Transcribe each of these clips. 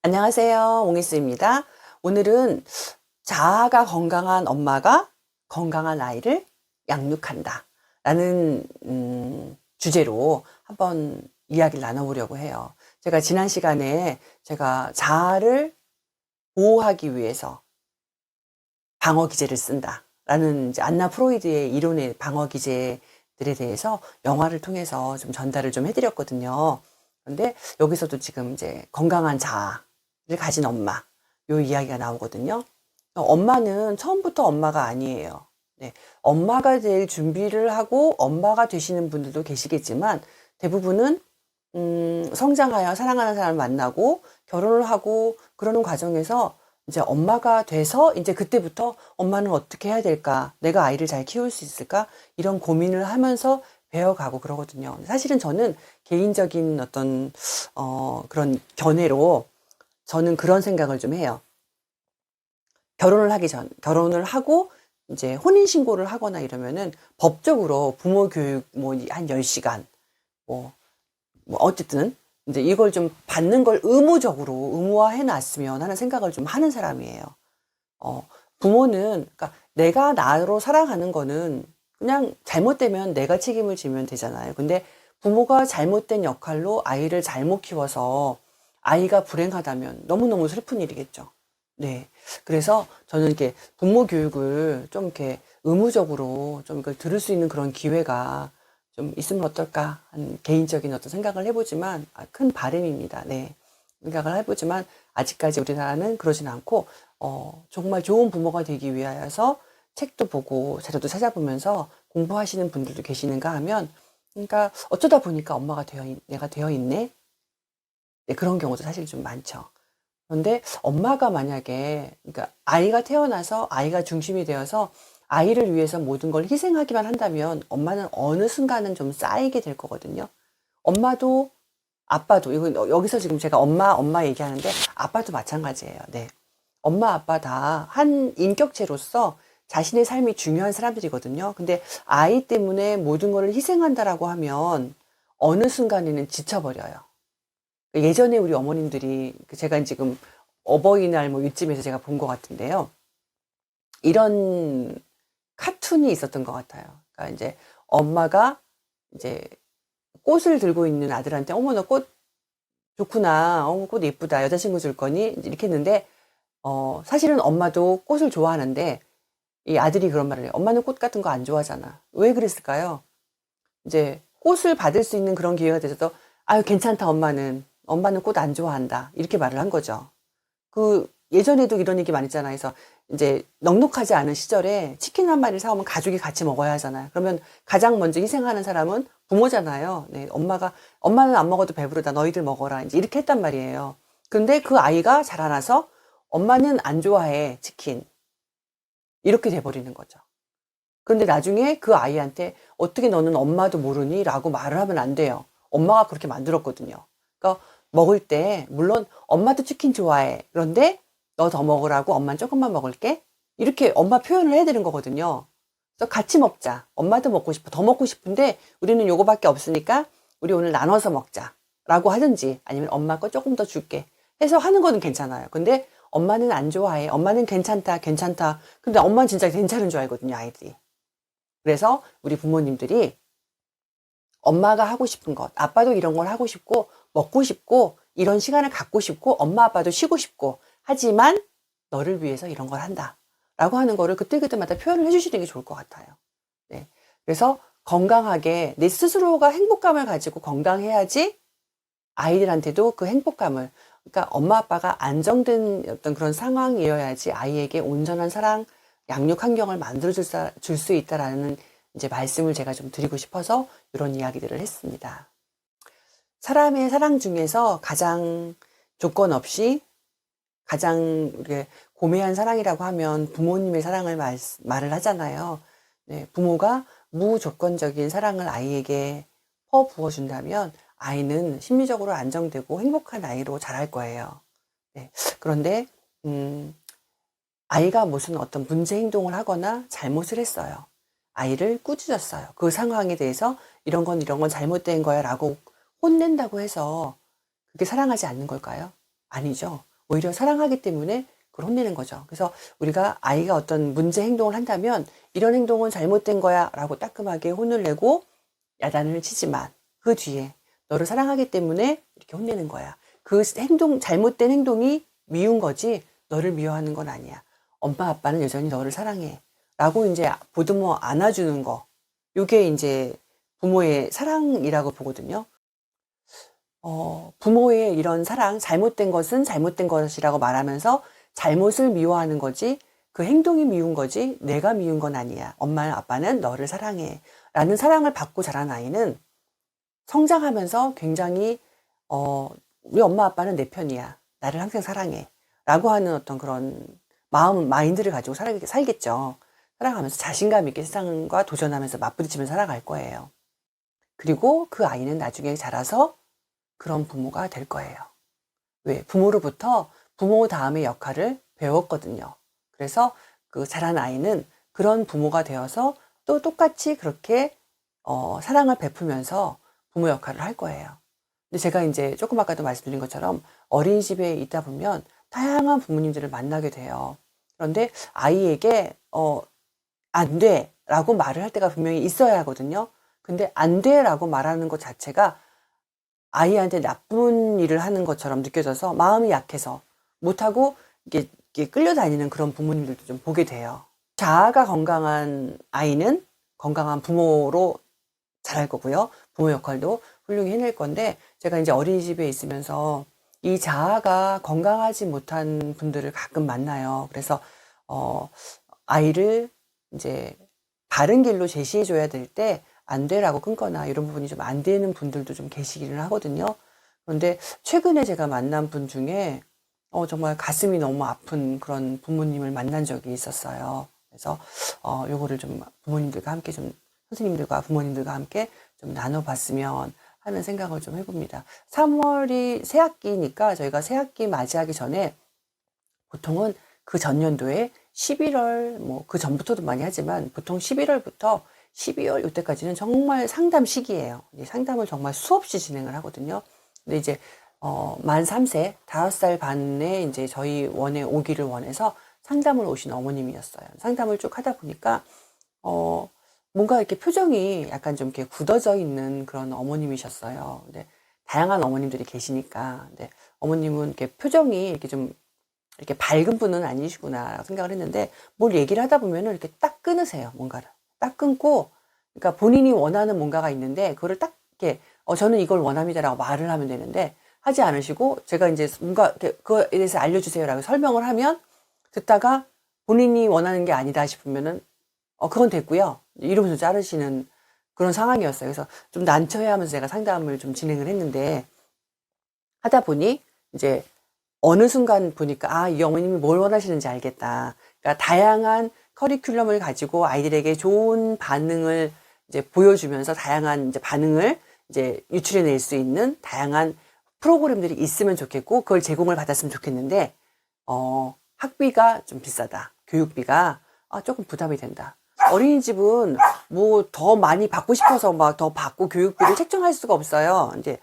안녕하세요. 옹이스입니다. 오늘은 자아가 건강한 엄마가 건강한 아이를 양육한다 라는 주제로 한번 이야기를 나눠보려고 해요. 제가 지난 시간에 제가 자아를 보호하기 위해서 방어 기제를 쓴다 라는 이제 안나 프로이드의 이론의 방어 기제들에 대해서 영화를 통해서 좀 전달을 좀 해드렸거든요. 그런데 여기서도 지금 이제 건강한 자아를 가진 엄마, 요 이야기가 나오거든요. 엄마는 처음부터 엄마가 아니에요. 네, 엄마가 될 준비를 하고 엄마가 되시는 분들도 계시겠지만 대부분은 성장하여 사랑하는 사람을 만나고 결혼을 하고 그러는 과정에서 이제 엄마가 돼서 이제 그때부터 엄마는 어떻게 해야 될까? 내가 아이를 잘 키울 수 있을까? 이런 고민을 하면서 배워가고 그러거든요. 사실은 저는 개인적인 어떤 그런 견해로 저는 그런 생각을 좀 해요. 결혼을 하고 이제 혼인신고를 하거나 이러면은 법적으로 부모 교육 뭐 한 10시간, 뭐 어쨌든 이제 이걸 좀 받는 걸 의무화해 놨으면 하는 생각을 좀 하는 사람이에요. 부모는, 그러니까 내가 나로 살아가는 거는 그냥 잘못되면 내가 책임을 지면 되잖아요. 근데 부모가 잘못된 역할로 아이를 잘못 키워서 아이가 불행하다면 너무너무 슬픈 일이겠죠. 네. 그래서 저는 이렇게 부모 교육을 좀 이렇게 의무적으로 좀 이걸 들을 수 있는 그런 기회가 좀 있으면 어떨까 하는 개인적인 어떤 생각을 해보지만, 큰 바람입니다. 네. 생각을 해보지만, 아직까지 우리나라는 그러진 않고, 정말 좋은 부모가 되기 위하여서 책도 보고 자료도 찾아보면서 공부하시는 분들도 계시는가 하면, 그러니까 어쩌다 보니까 내가 되어 있네? 네, 그런 경우도 사실 좀 많죠. 그런데 엄마가 만약에, 그러니까 아이가 태어나서 아이가 중심이 되어서 아이를 위해서 모든 걸 희생하기만 한다면 엄마는 어느 순간은 좀 쌓이게 될 거거든요. 엄마도 아빠도, 이거 여기서 지금 제가 엄마 얘기하는데 아빠도 마찬가지예요. 네. 엄마 아빠 다 한 인격체로서 자신의 삶이 중요한 사람들이거든요. 근데 아이 때문에 모든 걸 희생한다라고 하면 어느 순간에는 지쳐버려요. 예전에 우리 어머님들이, 제가 지금 어버이날 뭐 이쯤에서 제가 본 것 같은데요. 이런 카툰이 있었던 것 같아요. 그러니까 이제 엄마가 이제 꽃을 들고 있는 아들한테, 어머, 너 꽃 좋구나. 꽃 예쁘다. 여자친구 줄 거니? 이렇게 했는데, 사실은 엄마도 꽃을 좋아하는데, 이 아들이 그런 말을 해요. 엄마는 꽃 같은 거 안 좋아하잖아. 왜 그랬을까요? 이제 꽃을 받을 수 있는 그런 기회가 돼서, 아유, 괜찮다, 엄마는. 엄마는 꽃 안 좋아한다. 이렇게 말을 한 거죠. 예전에도 이런 얘기 많이 했잖아요. 그래서 이제 넉넉하지 않은 시절에 치킨 한 마리를 사오면 가족이 같이 먹어야 하잖아요. 그러면 가장 먼저 희생하는 사람은 부모잖아요. 네, 엄마는 안 먹어도 배부르다. 너희들 먹어라. 이제 이렇게 했단 말이에요. 근데 그 아이가 자라나서 엄마는 안 좋아해, 치킨. 이렇게 돼버리는 거죠. 그런데 나중에 그 아이한테 어떻게 너는 엄마도 모르니? 라고 말을 하면 안 돼요. 엄마가 그렇게 만들었거든요. 그러니까 먹을 때 물론 엄마도 치킨 좋아해. 그런데 너 더 먹으라고 엄마는 조금만 먹을게. 이렇게 엄마 표현을 해야 되는 거거든요. 그래서 같이 먹자. 엄마도 먹고 싶어. 더 먹고 싶은데 우리는 요거밖에 없으니까 우리 오늘 나눠서 먹자. 라고 하든지 아니면 엄마 거 조금 더 줄게. 해서 하는 거는 괜찮아요. 근데 엄마는 안 좋아해. 엄마는 괜찮다, 괜찮다. 근데 엄마는 진짜 괜찮은 줄 알거든요, 아이들이. 그래서 우리 부모님들이 엄마가 하고 싶은 것, 아빠도 이런 걸 하고 싶고, 먹고 싶고, 이런 시간을 갖고 싶고, 엄마 아빠도 쉬고 싶고, 하지만 너를 위해서 이런 걸 한다. 라고 하는 거를 그때그때마다 표현을 해주시는 게 좋을 것 같아요. 네. 그래서 건강하게 내 스스로가 행복감을 가지고 건강해야지 아이들한테도 그 행복감을, 그러니까 엄마 아빠가 안정된 어떤 그런 상황이어야지 아이에게 온전한 사랑, 양육 환경을 만들어 줄 수 있다라는 이제 말씀을 제가 좀 드리고 싶어서 이런 이야기들을 했습니다. 사람의 사랑 중에서 가장 조건 없이 가장 이렇게 고매한 사랑이라고 하면 부모님의 사랑을 말을 하잖아요. 네, 부모가 무조건적인 사랑을 아이에게 퍼부어준다면 아이는 심리적으로 안정되고 행복한 아이로 자랄 거예요. 네, 그런데 아이가 무슨 어떤 문제 행동을 하거나 잘못을 했어요. 아이를 꾸짖었어요. 그 상황에 대해서 이런 건 잘못된 거야 라고 혼낸다고 해서 그게 사랑하지 않는 걸까요? 아니죠. 오히려 사랑하기 때문에 그걸 혼내는 거죠. 그래서 우리가 아이가 어떤 문제 행동을 한다면 이런 행동은 잘못된 거야 라고 따끔하게 혼을 내고 야단을 치지만 그 뒤에 너를 사랑하기 때문에 이렇게 혼내는 거야. 그 잘못된 행동이 미운 거지 너를 미워하는 건 아니야. 엄마 아빠는 여전히 너를 사랑해. 라고 이제 보듬어 안아주는 거. 요게 이제 부모의 사랑이라고 보거든요. 부모의 이런 사랑, 잘못된 것은 잘못된 것이라고 말하면서 잘못을 미워하는 거지, 그 행동이 미운 거지, 내가 미운 건 아니야. 엄마, 아빠는 너를 사랑해. 라는 사랑을 받고 자란 아이는 성장하면서 굉장히, 우리 엄마, 아빠는 내 편이야. 나를 항상 사랑해. 라고 하는 어떤 그런 마인드를 가지고 살겠죠. 살아가면서 자신감 있게 세상과 도전하면서 맞부딪히면서 살아갈 거예요. 그리고 그 아이는 나중에 자라서 그런 부모가 될 거예요. 왜? 부모로부터 부모 다음의 역할을 배웠거든요. 그래서 그 자란 아이는 그런 부모가 되어서 또 똑같이 그렇게 사랑을 베풀면서 부모 역할을 할 거예요. 근데 제가 이제 조금 아까도 말씀드린 것처럼 어린이집에 있다 보면 다양한 부모님들을 만나게 돼요. 그런데 아이에게 안 돼 라고 말을 할 때가 분명히 있어야 하거든요. 근데 안 돼 라고 말하는 것 자체가 아이한테 나쁜 일을 하는 것처럼 느껴져서 마음이 약해서 못하고 이게 끌려다니는 그런 부모님들도 좀 보게 돼요. 자아가 건강한 아이는 건강한 부모로 자랄 거고요. 부모 역할도 훌륭히 해낼 건데, 제가 이제 어린이집에 있으면서 이 자아가 건강하지 못한 분들을 가끔 만나요. 그래서 아이를 이제 바른 길로 제시해 줘야 될 때 안 되라고 끊거나 이런 부분이 좀 안 되는 분들도 좀 계시기는 하거든요. 그런데 최근에 제가 만난 분 중에 정말 가슴이 너무 아픈 그런 부모님을 만난 적이 있었어요. 그래서 요거를 좀 부모님들과 함께 좀 선생님들과 부모님들과 함께 좀 나눠봤으면 하는 생각을 좀 해봅니다. 3월이 새학기니까 저희가 새학기 맞이하기 전에 보통은 그 전년도에 11월, 뭐 그 전부터도 많이 하지만 보통 11월부터 12월 이때까지는 정말 상담 시기예요. 상담을 정말 수없이 진행을 하거든요. 근데 이제 만 3세, 5살 반에 이제 저희 원에 오기를 원해서 상담을 오신 어머님이었어요. 상담을 쭉 하다 보니까 뭔가 이렇게 표정이 약간 좀 이렇게 굳어져 있는 그런 어머님이셨어요. 근데 다양한 어머님들이 계시니까, 근데 어머님은 이렇게 표정이 이렇게 좀 이렇게 밝은 분은 아니시구나 생각을 했는데, 뭘 얘기를 하다 보면은 이렇게 딱 끊으세요. 뭔가를 딱 끊고, 그러니까 본인이 원하는 뭔가가 있는데 그거를 딱 이렇게 저는 이걸 원합니다라고 말을 하면 되는데 하지 않으시고, 제가 이제 뭔가 이렇게 그거에 대해서 알려주세요라고 설명을 하면 듣다가 본인이 원하는 게 아니다 싶으면은 그건 됐고요 이러면서 자르시는 그런 상황이었어요. 그래서 좀 난처해 하면서 제가 상담을 좀 진행을 했는데, 하다 보니 이제 어느 순간 보니까 이 어머님이 뭘 원하시는지 알겠다. 그러니까 다양한 커리큘럼을 가지고 아이들에게 좋은 반응을 이제 보여주면서 다양한 이제 반응을 이제 유출해낼 수 있는 다양한 프로그램들이 있으면 좋겠고, 그걸 제공을 받았으면 좋겠는데, 학비가 좀 비싸다. 교육비가 조금 부담이 된다. 어린이집은 뭐 더 많이 받고 싶어서 막 더 받고 교육비를 책정할 수가 없어요. 이제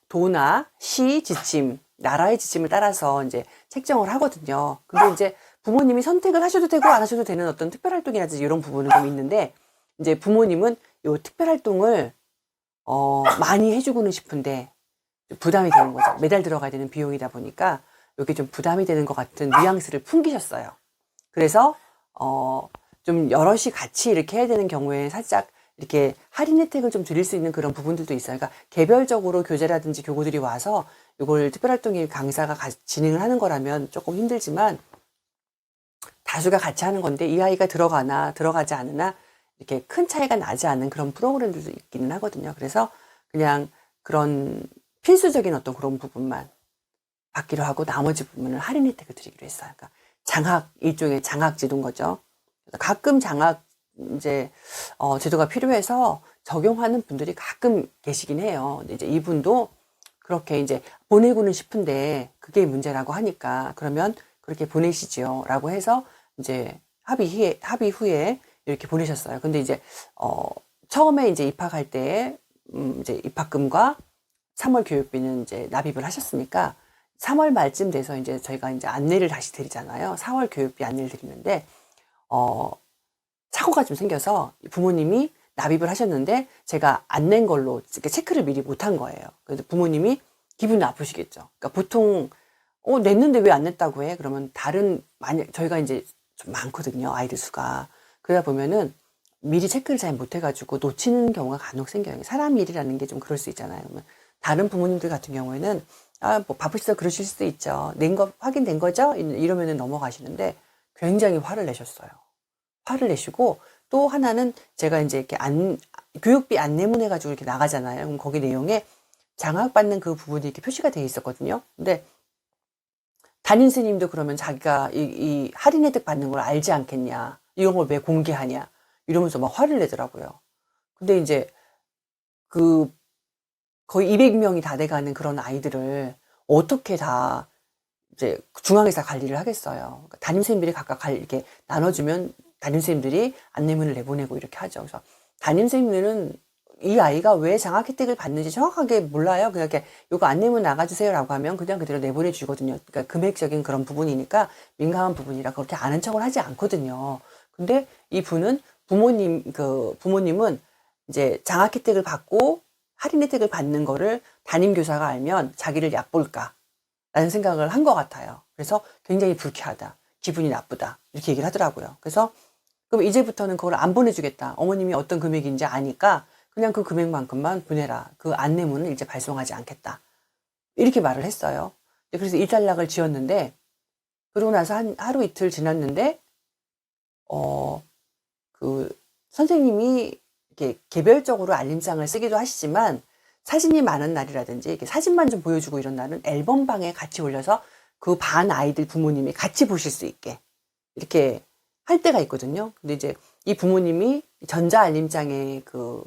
도나 시 지침, 나라의 지침을 따라서 이제 책정을 하거든요. 근데 이제 부모님이 선택을 하셔도 되고 안 하셔도 되는 어떤 특별활동이라든지 이런 부분은 좀 있는데, 이제 부모님은 요 특별활동을 많이 해주고는 싶은데 부담이 되는 거죠. 매달 들어가야 되는 비용이다 보니까 이게 좀 부담이 되는 것 같은 뉘앙스를 풍기셨어요. 그래서 좀 여럿이 같이 이렇게 해야 되는 경우에 살짝 이렇게 할인 혜택을 좀 드릴 수 있는 그런 부분들도 있어요. 그러니까 개별적으로 교재라든지 교구들이 와서 이걸 특별활동의 강사가 진행을 하는 거라면 조금 힘들지만, 다수가 같이 하는 건데 이 아이가 들어가나 들어가지 않으나 이렇게 큰 차이가 나지 않는 그런 프로그램들도 있기는 하거든요. 그래서 그냥 그런 필수적인 어떤 그런 부분만 받기로 하고 나머지 부분은 할인 혜택을 드리기로 했어요. 그러니까 일종의 장학 제도인 거죠. 가끔 장학 이제 제도가 필요해서 적용하는 분들이 가끔 계시긴 해요. 근데 이제 이분도 그렇게 이제 보내고는 싶은데 그게 문제라고 하니까 그러면 그렇게 보내시죠 라고 해서 이제 합의 후에 이렇게 보내셨어요. 근데 이제 처음에 이제 입학할 때 이제 입학금과 3월 교육비는 이제 납입을 하셨으니까 3월 말쯤 돼서 이제 저희가 이제 안내를 다시 드리잖아요. 4월 교육비 안내를 드리는데, 사고가 좀 생겨서 부모님이 납입을 하셨는데 제가 안 낸 걸로 이렇게 체크를 미리 못한 거예요. 그래서 부모님이 기분이 나쁘시겠죠. 그러니까 보통 냈는데 왜 안 냈다고 해? 그러면 만약 저희가 이제 좀 많거든요. 아이들 수가. 그러다 보면은 미리 체크를 잘 못해가지고 놓치는 경우가 간혹 생겨요. 사람 일이라는 게 좀 그럴 수 있잖아요. 그러면 다른 부모님들 같은 경우에는 뭐 바쁘셔서 그러실 수도 있죠. 낸 거 확인된 거죠? 이러면은 넘어가시는데 굉장히 화를 내셨어요. 화를 내시고 또 하나는 제가 이제 이렇게 교육비 안내문 해가지고 이렇게 나가잖아요. 그럼 거기 내용에 장학받는 그 부분이 이렇게 표시가 되어 있었거든요. 근데 담임 선생님도 그러면 자기가 이 할인 혜택 받는 걸 알지 않겠냐. 이런 걸 왜 공개하냐. 이러면서 막 화를 내더라고요. 근데 이제 그 거의 200명이 다 돼가는 그런 아이들을 어떻게 다 이제 중앙에서 관리를 하겠어요. 그러니까 담임 선생님들이 각각 이렇게 나눠주면 담임 선생님들이 안내문을 내보내고 이렇게 하죠. 그래서 담임 선생님들은 이 아이가 왜 장학 혜택을 받는지 정확하게 몰라요. 그냥 이렇게 요거 안내문 나가주세요라고 하면 그냥 그대로 내보내 주거든요. 그러니까 금액적인 그런 부분이니까 민감한 부분이라 그렇게 아는 척을 하지 않거든요. 근데 이 분은 부모님은 이제 장학 혜택을 받고 할인 혜택을 받는 거를 담임 교사가 알면 자기를 얕볼까 라는 생각을 한 것 같아요. 그래서 굉장히 불쾌하다. 기분이 나쁘다. 이렇게 얘기를 하더라고요. 그래서 그럼 이제부터는 그걸 안 보내주겠다. 어머님이 어떤 금액인지 아니까 그냥 그 금액만큼만 보내라. 그 안내문을 이제 발송하지 않겠다. 이렇게 말을 했어요. 그래서 일단락을 지었는데 그러고 나서 하루 이틀 지났는데 그 선생님이 이렇게 개별적으로 알림장을 쓰기도 하시지만 사진이 많은 날이라든지 이렇게 사진만 좀 보여주고 이런 날은 앨범방에 같이 올려서 그 반 아이들 부모님이 같이 보실 수 있게 이렇게 할 때가 있거든요. 근데 이제 이 부모님이 전자 알림장의 그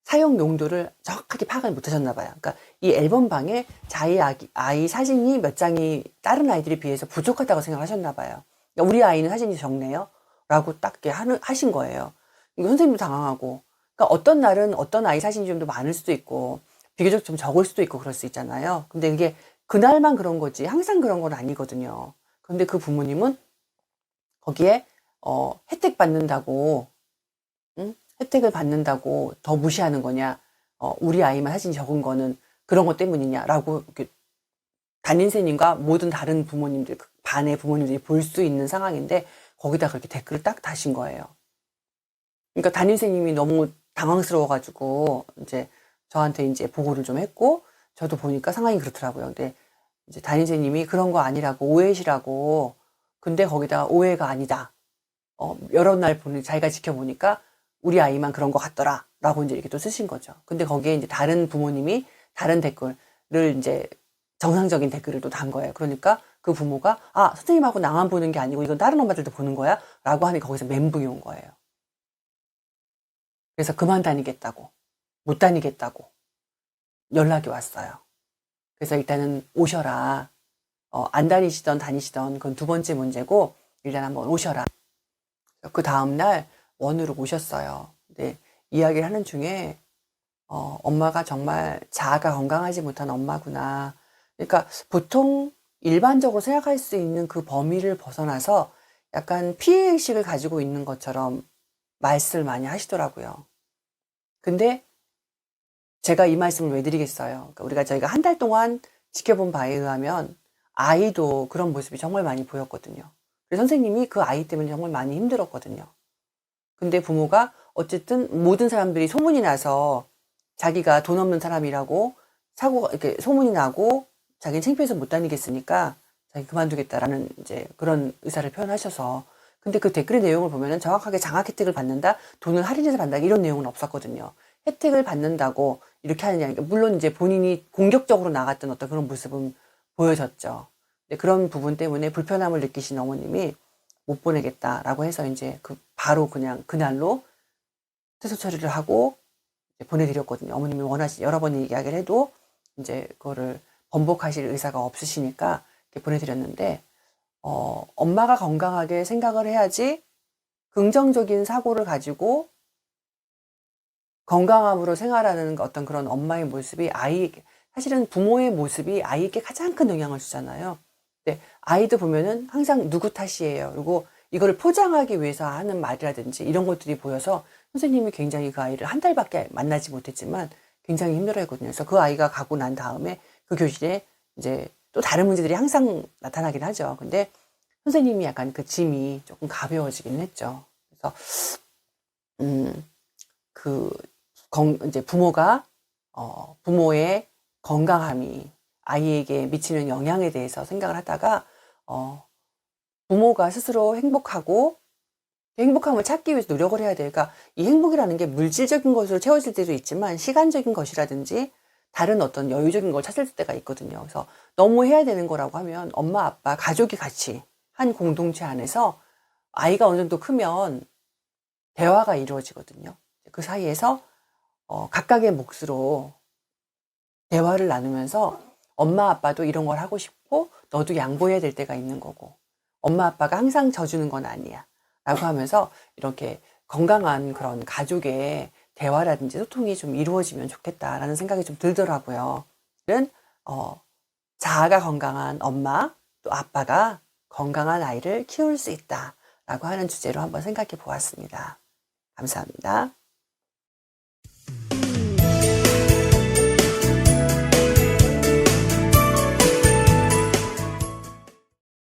사용 용도를 정확하게 파악을 못 하셨나 봐요. 그러니까 이 앨범방에 자기 아이 사진이 몇 장이 다른 아이들에 비해서 부족하다고 생각하셨나 봐요. 그러니까 우리 아이는 사진이 적네요. 라고 딱 이렇게 하신 거예요. 선생님도 당황하고. 그러니까 어떤 날은 어떤 아이 사진이 좀 더 많을 수도 있고, 비교적 좀 적을 수도 있고 그럴 수 있잖아요. 근데 이게 그날만 그런 거지, 항상 그런 건 아니거든요. 근데 그 부모님은 거기에, 혜택 받는다고, 응? 혜택을 받는다고 더 무시하는 거냐, 우리 아이만 사진이 적은 거는 그런 것 때문이냐라고, 이렇게 담임 선생님과 모든 다른 부모님들, 반의 부모님들이 볼 수 있는 상황인데, 거기다 그렇게 댓글을 딱 다신 거예요. 그러니까 담임 선생님이 너무 당황스러워가지고 이제 저한테 이제 보고를 좀 했고 저도 보니까 상황이 그렇더라고요. 근데 이제 담임 선생님이 그런 거 아니라고 오해시라고 근데 거기다 오해가 아니다. 여러 날 자기가 지켜보니까 우리 아이만 그런 거 같더라. 라고 이제 이렇게 또 쓰신 거죠. 근데 거기에 이제 다른 부모님이 다른 댓글을 이제 정상적인 댓글을 또 단 거예요. 그러니까 그 부모가 선생님하고 나만 보는 게 아니고 이건 다른 엄마들도 보는 거야? 라고 하니까 거기서 멘붕이 온 거예요. 그래서 그만 다니겠다고, 못 다니겠다고 연락이 왔어요. 그래서 일단은 오셔라. 안 다니시던 다니시던 그건 두 번째 문제고, 일단 한번 오셔라. 그 다음날 원으로 오셨어요. 근데 이야기를 하는 중에, 엄마가 정말 자아가 건강하지 못한 엄마구나. 그러니까 보통 일반적으로 생각할 수 있는 그 범위를 벗어나서 약간 피해의식을 가지고 있는 것처럼 말씀을 많이 하시더라고요. 근데 제가 이 말씀을 왜 드리겠어요? 그러니까 저희가 한 달 동안 지켜본 바에 의하면 아이도 그런 모습이 정말 많이 보였거든요. 그래서 선생님이 그 아이 때문에 정말 많이 힘들었거든요. 근데 부모가 어쨌든 모든 사람들이 소문이 나서 자기가 돈 없는 사람이라고 사고가 이렇게 소문이 나고 자기는 창피해서 못 다니겠으니까 자기 그만두겠다라는 이제 그런 의사를 표현하셔서 근데 그 댓글의 내용을 보면은 정확하게 장학 혜택을 받는다, 돈을 할인해서 받는다 이런 내용은 없었거든요. 혜택을 받는다고 이렇게 하느냐. 물론 이제 본인이 공격적으로 나갔던 어떤 그런 모습은 보여졌죠. 그런 부분 때문에 불편함을 느끼신 어머님이 못 보내겠다라고 해서 이제 바로 그냥 그날로 퇴소 처리를 하고 보내드렸거든요. 어머님이 여러 번 이야기를 해도 이제 그거를 번복하실 의사가 없으시니까 보내드렸는데, 엄마가 건강하게 생각을 해야지 긍정적인 사고를 가지고 건강함으로 생활하는 어떤 그런 엄마의 모습이 사실은 부모의 모습이 아이에게 가장 큰 영향을 주잖아요. 근데 아이도 보면은 항상 누구 탓이에요. 그리고 이거를 포장하기 위해서 하는 말이라든지 이런 것들이 보여서 선생님이 굉장히 그 아이를 한 달밖에 만나지 못했지만 굉장히 힘들어했거든요. 그래서 그 아이가 가고 난 다음에 그 교실에 이제 또 다른 문제들이 항상 나타나긴 하죠. 근데 선생님이 약간 그 짐이 조금 가벼워지긴 했죠. 그래서 그 이제 부모가 부모의 건강함이 아이에게 미치는 영향에 대해서 생각을 하다가 부모가 스스로 행복하고 행복함을 찾기 위해서 노력을 해야 돼요. 그러니까 이 행복이라는 게 물질적인 것으로 채워질 때도 있지만 시간적인 것이라든지 다른 어떤 여유적인 걸 찾을 때가 있거든요. 그래서 너무 해야 되는 거라고 하면 엄마, 아빠, 가족이 같이 한 공동체 안에서 아이가 어느 정도 크면 대화가 이루어지거든요. 그 사이에서 각각의 몫으로 대화를 나누면서 엄마, 아빠도 이런 걸 하고 싶고 너도 양보해야 될 때가 있는 거고 엄마, 아빠가 항상 져주는 건 아니야. 라고 하면서 이렇게 건강한 그런 가족의 대화라든지 소통이 좀 이루어지면 좋겠다라는 생각이 좀 들더라고요. 자아가 건강한 엄마, 또 아빠가 건강한 아이를 키울 수 있다라고 하는 주제로 한번 생각해 보았습니다. 감사합니다.